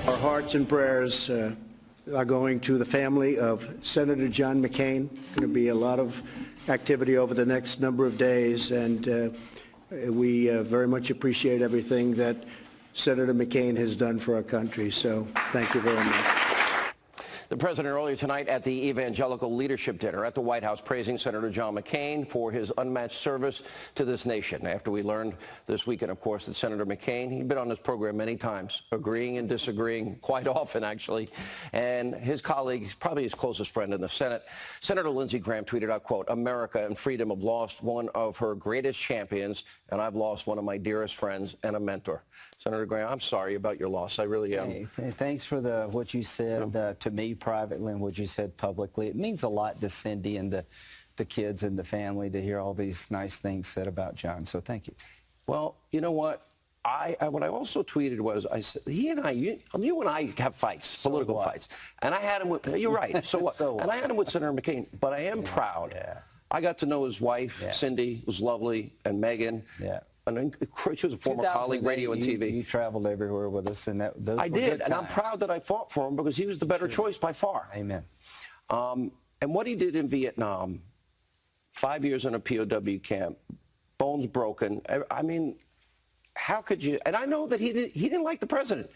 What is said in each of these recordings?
Our hearts and prayers are going to the family of Senator John McCain. Going to be a lot of activity over the next number of days, and we very much appreciate everything that Senator McCain has done for our country. So thank you very much. The president earlier tonight at the Evangelical Leadership Dinner at the White House praising Senator John McCain for his unmatched service to this nation. After we learned this weekend, of course, that Senator McCain, he'd been on this program many times, agreeing and disagreeing quite often, actually. And his colleague, probably his closest friend in the Senate, Senator Lindsey Graham tweeted out, quote, "America and freedom have lost one of her greatest champions, and I've lost one of my dearest friends and a mentor." Senator Graham, I'm sorry about your loss. I really am. Hey, thanks for what you said to me privately and what you said publicly. It means a lot to Cindy and the kids and the family to hear all these nice things said about John. So thank you. Well, you know what? What I also tweeted was, I said, you and I have fights, political fights. And I had him with, you're right, so what? And I had him with Senator McCain, but I am proud. Yeah. I got to know his wife, Cindy, was lovely, and Megan. Yeah. And she was a former colleague, radio and TV. You traveled everywhere with us, and those were I good did, times. and I'm proud that I fought for him because he was the better choice by far. Amen. And what he did in Vietnam, 5 years in a POW camp, bones broken. I mean, how could you? And I know that he didn't like the president.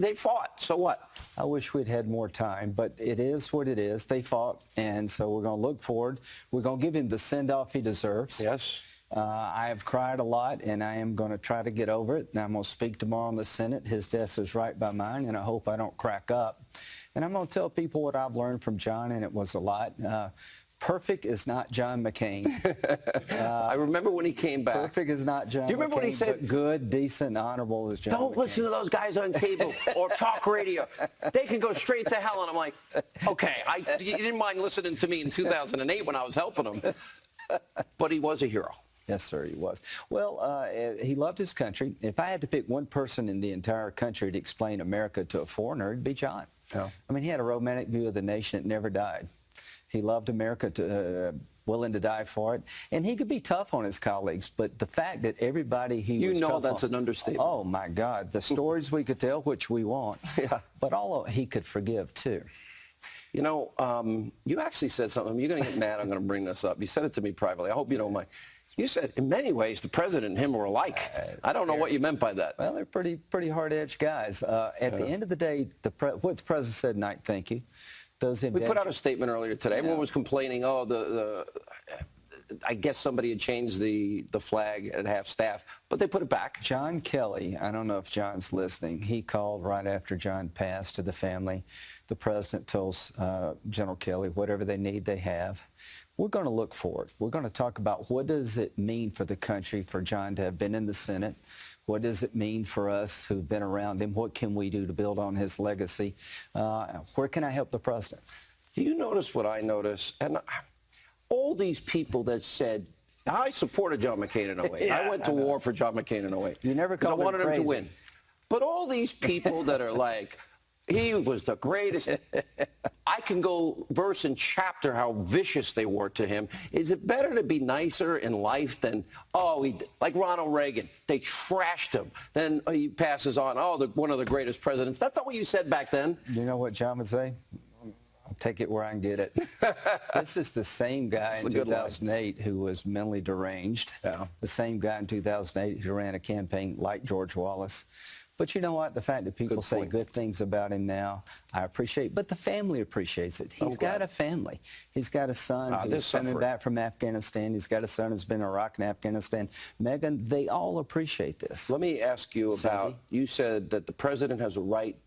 They fought. So what? I wish we'd had more time, but it is what it is. They fought, and so we're going to look forward. We're going to give him the send-off he deserves. Yes. I have cried a lot, and I am going to try to get over it. And I'm going to speak tomorrow in the Senate. His desk is right by mine, and I hope I don't crack up. And I'm going to tell people what I've learned from John, and it was a lot. Perfect is not John McCain. I remember when he came back. Perfect is not John McCain. Do you remember when he said, good, decent, honorable is John Don't McCain. listen to those guys on cable or talk radio. They can go straight to hell. And I'm like, okay, you didn't mind listening to me in 2008 when I was helping him. But he was a hero. Yes, sir, he was. Well, he loved his country. If I had to pick one person in the entire country to explain America to a foreigner, it'd be John. Oh. I mean, he had a romantic view of the nation that never died. He loved America, willing to die for it. And he could be tough on his colleagues, but the fact that everybody he was tough on... You know that's an understatement. Oh, my God. The stories we could tell, which we want. Yeah. But he could forgive, too. You know, you actually said something. You're going to get mad. I'm going to bring this up. You said it to me privately. I hope you don't mind. You said, in many ways, the president and him were alike. I don't know what you meant by that. Well, they're pretty hard-edged guys. At the end of the day, what the president said tonight, thank you. We put out a statement earlier today. Everyone was complaining, I guess somebody had changed the flag at half-staff, but they put it back. John Kelly, I don't know if John's listening, he called right after John passed to the family. The president tells General Kelly whatever they need, they have. We're going to look forward. We're going to talk about what does it mean for the country for John to have been in the Senate. What does it mean for us who've been around him? What can we do to build on his legacy? Where can I help the president? Do you notice what I notice? And all these people that said, I supported John McCain in 08. I went to war for John McCain in 08. You never called him crazy. I wanted him to win. But all these people that are like, he was the greatest. I can go verse and chapter how vicious they were to him. Is it better to be nicer in life than, like Ronald Reagan, they trashed him. Then he passes on, one of the greatest presidents. That's not what you said back then. You know what John would say? I'll take it where I can get it. This is the same guy in 2008 who was mentally deranged. Yeah. The same guy in 2008 who ran a campaign like George Wallace. But you know what? The fact that people say good things about him now, I appreciate. But the family appreciates it. He's got a family. He's got a son who's coming back from Afghanistan. He's got a son who's been in Iraq and Afghanistan. Megan, they all appreciate this. Let me ask you about, you said that the president has a right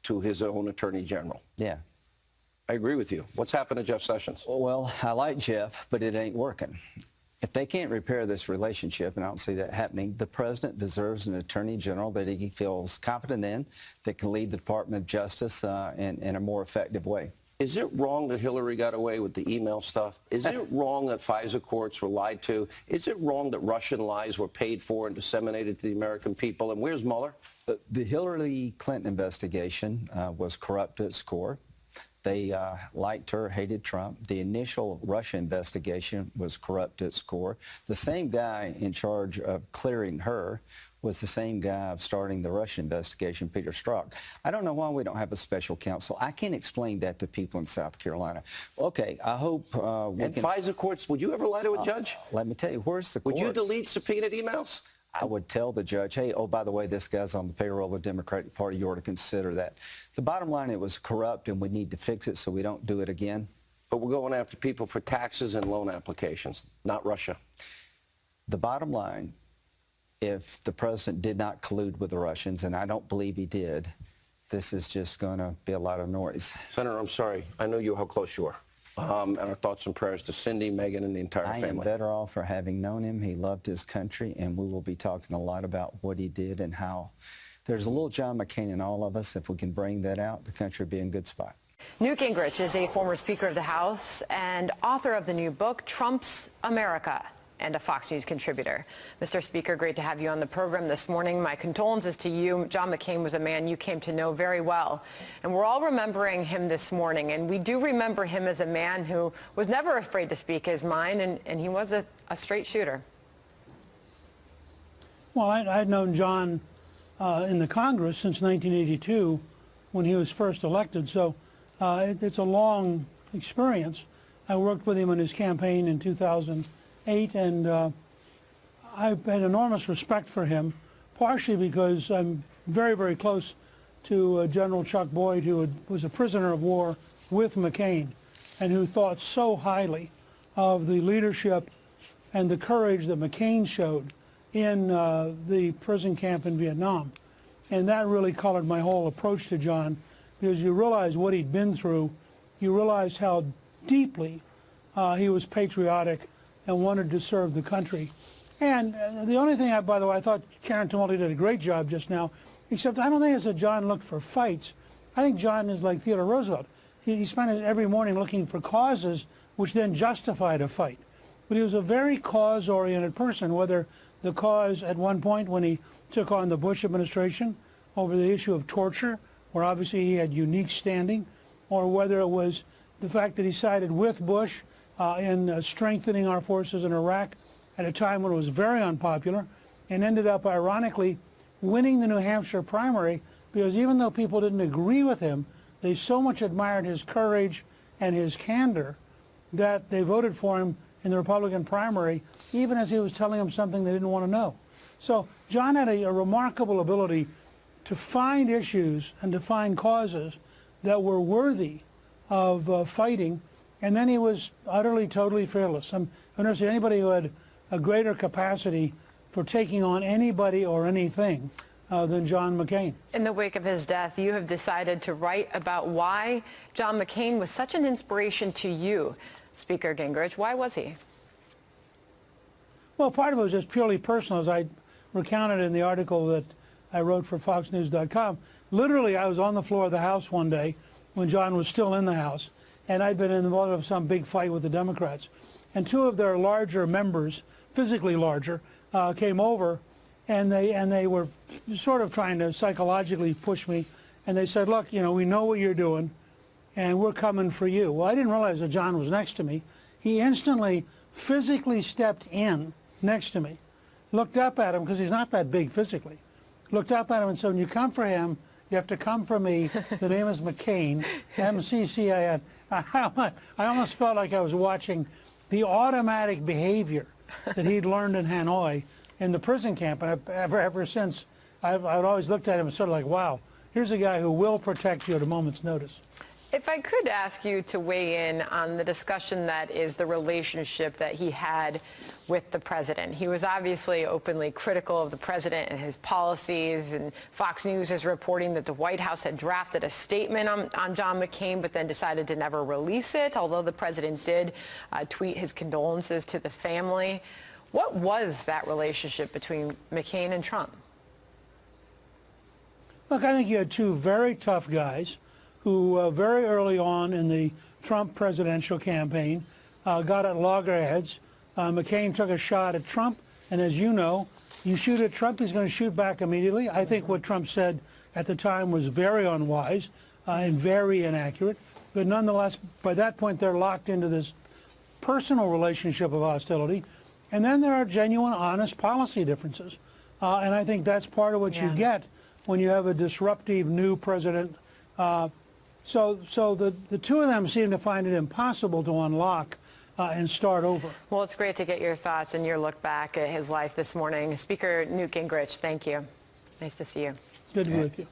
to his own attorney general. Yeah. I agree with you. What's happened to Jeff Sessions? Well, I like Jeff, but it ain't working. If they can't repair this relationship, and I don't see that happening, the president deserves an attorney general that he feels confident in, that can lead the Department of Justice in a more effective way. Is it wrong that Hillary got away with the email stuff? Is it wrong that FISA courts were lied to? Is it wrong that Russian lies were paid for and disseminated to the American people? And where's Mueller? The Hillary Clinton investigation was corrupt at its core. They liked her, hated Trump. The initial Russia investigation was corrupt at its core. The same guy in charge of clearing her was the same guy starting the Russian investigation, Peter Strzok. I don't know why we don't have a special counsel. I can't explain that to people in South Carolina. Okay, I hope and FISA courts, would you ever lie to a judge? Let me tell you, where's the courts? Would you delete subpoenaed emails? I would tell the judge, hey, oh, by the way, this guy's on the payroll of the Democratic Party. You ought to consider that. The bottom line, it was corrupt, and we need to fix it so we don't do it again. But we're going after people for taxes and loan applications, not Russia. The bottom line, if the president did not collude with the Russians, and I don't believe he did, this is just going to be a lot of noise. Senator, I'm sorry. I know how close you are. And our thoughts and prayers to Cindy, Megan, and the entire family. I am better off for having known him. He loved his country, and we will be talking a lot about what he did and how there's a little John McCain in all of us. If we can bring that out, the country will be in a good spot. Newt Gingrich is a former Speaker of the House and author of the new book, Trump's America, and a Fox News contributor. Mr. Speaker, great to have you on the program this morning. My condolences to you. John McCain was a man you came to know very well, and we're all remembering him this morning. And we do remember him as a man who was never afraid to speak his mind, and he was a straight shooter. Well, I'd known John in the Congress since 1982 when he was first elected, so it's a long experience. I worked with him on his campaign in 2008, and I had enormous respect for him, partially because I'm very, very close to General Chuck Boyd, who was a prisoner of war with McCain, and who thought so highly of the leadership and the courage that McCain showed in the prison camp in Vietnam. And that really colored my whole approach to John, because you realize what he'd been through, you realized how deeply he was patriotic and wanted to serve the country. And the only thing, by the way, I thought Karen Tumulty did a great job just now, except I don't think it's that John looked for fights. I think John is like Theodore Roosevelt. He spent every morning looking for causes which then justified a fight. But he was a very cause-oriented person, whether the cause at one point when he took on the Bush administration over the issue of torture, where obviously he had unique standing, or whether it was the fact that he sided with Bush in strengthening our forces in Iraq at a time when it was very unpopular, and ended up, ironically, winning the New Hampshire primary, because even though people didn't agree with him, they so much admired his courage and his candor that they voted for him in the Republican primary, even as he was telling them something they didn't want to know. So John had a remarkable ability to find issues and to find causes that were worthy of fighting, and then he was utterly, totally fearless. I've never seen anybody who had a greater capacity for taking on anybody or anything than John McCain. In the wake of his death, you have decided to write about why John McCain was such an inspiration to you. Speaker Gingrich, why was he? Well, part of it was just purely personal, as I recounted in the article that I wrote for FoxNews.com. Literally, I was on the floor of the House one day when John was still in the House, and I'd been involved in some big fight with the Democrats. And two of their larger members, physically larger, came over, and they were sort of trying to psychologically push me. And they said, look, you know, we know what you're doing, and we're coming for you. Well, I didn't realize that John was next to me. He instantly physically stepped in next to me, looked up at him, because he's not that big physically, looked up at him and said, when you come for him, you have to come for me. The name is McCain, M-C-C-A-N. I almost felt like I was watching the automatic behavior that he'd learned in Hanoi in the prison camp. And ever since, I've always looked at him and sort of like, wow, here's a guy who will protect you at a moment's notice. If I could ask you to weigh in on the discussion that is the relationship that he had with the president. He was obviously openly critical of the president and his policies, and Fox News is reporting that the White House had drafted a statement on John McCain but then decided to never release it, although the president did tweet his condolences to the family. What was that relationship between McCain and Trump? Look, I think you had two very tough guys who very early on in the Trump presidential campaign got at loggerheads. McCain took a shot at Trump, and as you know, you shoot at Trump, he's going to shoot back immediately. I think what Trump said at the time was very unwise and very inaccurate, but nonetheless, by that point, they're locked into this personal relationship of hostility. And then there are genuine, honest policy differences. And I think that's part of what you get when you have a disruptive new president. So the two of them seem to find it impossible to unlock and start over. Well, it's great to get your thoughts and your look back at his life this morning. Speaker Newt Gingrich, thank you. Nice to see you. Good to be with you.